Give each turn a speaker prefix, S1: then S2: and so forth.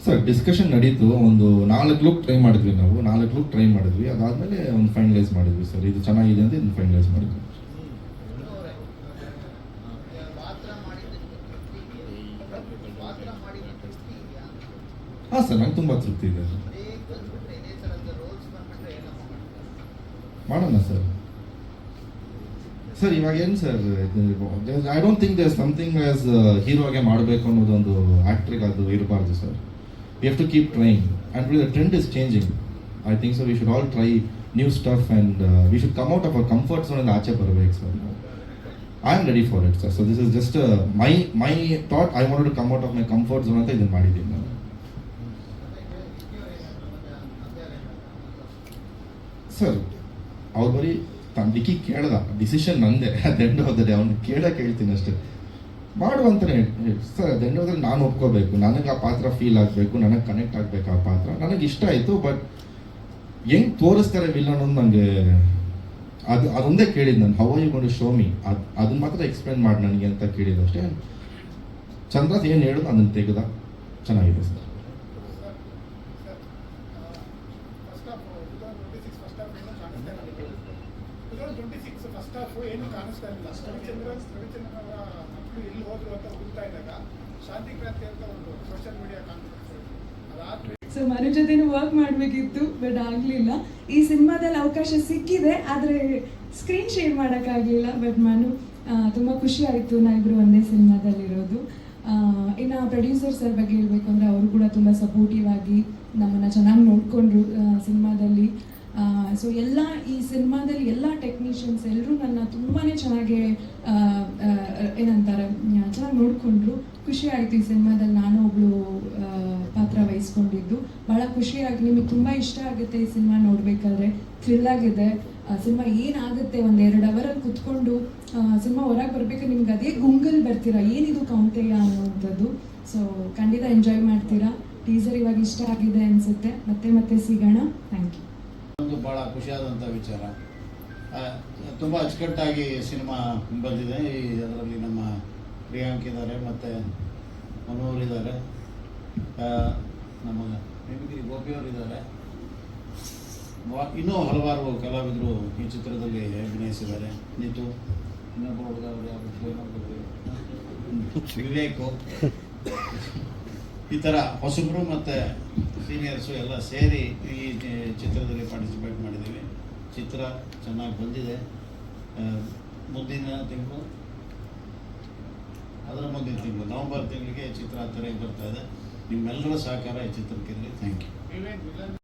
S1: Sir discussion ನಡೀತು. ಒಂದು 4 look try ಮಾಡಿದ್ವಿ ನಾವು. 4 ಲುಕ್ ಟ್ರೈ ಮಾಡಿದ್ವಿ. ಅದಾದಮೇಲೆ ಒಂದು ಫೈನಲೈಸ್ ಮಾಡಿದ್ವಿ ಸರ್. ಇದು ಚೆನ್ನಾಗಿದೆ ಅಂತ ಇದನ್ನು ಫೈನಲೈಸ್ ಮಾಡಿದ್ವಿ. ಹಾಂ ಸರ್, ನಂಗೆ ತುಂಬ ತೃಪ್ತಿ ಇದೆ ಮಾಡೋಣ ಸರ್. ಸರ್ ಇವಾಗ ಏನು sir, I don't think there something as ಹೀರೋಗೆ ಮಾಡಬೇಕು ಅನ್ನೋದೊಂದು ಆ್ಯಕ್ಟ್ರಿಗೆ ಅದು ಇರಬಾರ್ದು sir. We have to keep trying and the trend is changing. I think so we should all try new stuff and we should come out of our comfort zone ಆಚೆ ಬರಬೇಕು sir. I am ready for it sir. So this is just my thought. I wanted to come out of my comfort zone ಅಂತ ಇದನ್ನು ಮಾಡಿದ್ದೀನಿ ನಾನು. Sir ಅವ್ರು ಬರೀ ಡಿಕ್ಕಿ ಕೇಳ್ದ, ಡಿಸಿಷನ್ ನಂದೆ. ಅದು ಎಂಡ್ ಹೋದರೆ ಅವ್ನು ಕೇಳ್ತೀನಿ ಅಷ್ಟೇ. ಮಾಡುವಂತಾನೆ ಸರ್. ಅದು ಎಂಡ್ ಹೋದ್ರೆ ನಾನು ಒಪ್ಕೋಬೇಕು, ನನಗೆ ಆ ಪಾತ್ರ ಫೀಲ್ ಆಗಬೇಕು, ನನಗೆ ಕನೆಕ್ಟ್ ಆಗಬೇಕು ಆ ಪಾತ್ರ. ನನಗೆ ಇಷ್ಟ ಆಯಿತು, ಬಟ್ ಹೆಂಗೆ ತೋರಿಸ್ತಾರೆ ವಿಲನ್ ಅನ್ನೋದು ನನಗೆ ಅದೊಂದೇ ಕೇಳಿದ್ದು ನಾನು. How you going to show me, ಅದನ್ನ ಮಾತ್ರ ಎಕ್ಸ್ಪ್ಲೇನ್ ಮಾಡಿ ನನಗೆ ಅಂತ ಕೇಳಿದ್ದು ಅಷ್ಟೇ. ಚಂದ್ರಾಸ್ ಏನು ಹೇಳೋದು ಅದನ್ನು ತೆಗೆದ. ಚೆನ್ನಾಗಿದೆ ಸರ್.
S2: ಸೊ ಮನು ಜೊತೆನೂ ವರ್ಕ್ ಮಾಡಬೇಕಿತ್ತು, ಬಟ್ ಆಗಲಿಲ್ಲ. ಈ ಸಿನಿಮಾದಲ್ಲಿ ಅವಕಾಶ ಸಿಕ್ಕಿದೆ, ಆದರೆ ಸ್ಕ್ರೀನ್ ಶೇರ್ ಮಾಡೋಕ್ಕಾಗಲಿಲ್ಲ. ಬಟ್ ಮನು ತುಂಬ ಖುಷಿ ಆಯಿತು ನಾವಿಬ್ಬರು ಒಂದೇ ಸಿನಿಮಾದಲ್ಲಿರೋದು. ಇನ್ನು ಪ್ರೊಡ್ಯೂಸರ್ ಸರ್ ಬಗ್ಗೆ ಹೇಳಬೇಕು ಅಂದರೆ ಅವರು ಕೂಡ ತುಂಬ ಸಪೋರ್ಟಿವ್ ಆಗಿ ನಮ್ಮನ್ನು ಚೆನ್ನಾಗಿ ನೋಡಿಕೊಂಡ್ರು ಸಿನಿಮಾದಲ್ಲಿ. ಸೊ ಎಲ್ಲ ಈ ಸಿನಿಮಾದಲ್ಲಿ ಎಲ್ಲ ಟೆಕ್ನಿಷಿಯನ್ಸ್ ಎಲ್ಲರೂ ನನ್ನ ತುಂಬಾ ಚೆನ್ನಾಗಿ ಏನಂತಾರೆ ಚೆನ್ನಾಗಿ ನೋಡಿಕೊಂಡ್ರು. ಖುಷಿ ಆಯಿತು ಈ ಸಿನಿಮಾದಲ್ಲಿ ನಾನು ಒಬ್ಬಳು ಪಾತ್ರ ವಹಿಸ್ಕೊಂಡಿದ್ದು. ಭಾಳ ಖುಷಿಯಾಗಿ, ನಿಮಗೆ ತುಂಬ ಇಷ್ಟ ಆಗುತ್ತೆ ಈ ಸಿನಿಮಾ ನೋಡಬೇಕಾದ್ರೆ. ಥ್ರಿಲ್ ಆಗಿದೆ ಸಿನಿಮಾ. ಏನಾಗುತ್ತೆ ಒಂದು 2 ಅವರಲ್ಲಿ ಕುತ್ಕೊಂಡು ಸಿನಿಮಾ ಹೊರಗೆ ಬರಬೇಕಾದ್ರೆ ನಿಮ್ಗೆ ಅದೇ ಗುಂಗಲ್ ಬರ್ತೀರಾ, ಏನಿದು ಕೌಂತೆಯ ಅನ್ನುವಂಥದ್ದು. ಸೊ ಖಂಡಿತ ಎಂಜಾಯ್ ಮಾಡ್ತೀರಾ. ಟೀಸರ್ ಇವಾಗ ಇಷ್ಟ ಆಗಿದೆ ಅನಿಸುತ್ತೆ. ಮತ್ತೆ ಸಿಗೋಣ. Thank you.
S3: ಒಂದು ಭಾಳ ಖುಷಿಯಾದಂಥ ವಿಚಾರ. ತುಂಬ ಅಚ್ಚುಕಟ್ಟಾಗಿ ಸಿನಿಮಾ ಬಂದಿದೆ. ಅದರಲ್ಲಿ ನಮ್ಮ ಪ್ರಿಯಾಂಕ್ ಇದ್ದಾರೆ, ಮತ್ತು ಮನೋಹರ್ ಇದ್ದಾರೆ, ನಮ್ಮ ಮಿಮಿಕ್ರಿ ಗೋಪಿಯವರಿದ್ದಾರೆ, ಇನ್ನೂ ಹಲವಾರು ಕಲಾವಿದರು ಈ ಚಿತ್ರದಲ್ಲಿ ಅಭಿನಯಿಸಿದ್ದಾರೆ. ನೀತು, ಇನ್ನೊಬ್ಬ ಹುಡುಗ ವಿವೇಕು, ಈ ಥರ ಹೊಸಬರು ಮತ್ತು ಸೀನಿಯರ್ಸು ಎಲ್ಲ ಸೇರಿ ಈ ಚಿತ್ರದಲ್ಲಿ ಪಾರ್ಟಿಸಿಪೇಟ್ ಮಾಡಿದ್ದೀವಿ. ಚಿತ್ರ ಚೆನ್ನಾಗಿ ಬಂದಿದೆ. ಮುಂದಿನ ತಿಂಗಳು, ಅದರ ಮುಂದಿನ ತಿಂಗಳು ನವಂಬರ್ ತಿಂಗಳಿಗೆ ಚಿತ್ರ ತೆರೆಗೆ ಬರ್ತಾ ಇದೆ. ನಿಮ್ಮೆಲ್ಲರ ಸಹಕಾರ ಈ ಚಿತ್ರಕ್ಕಿರಲಿ. Thank you.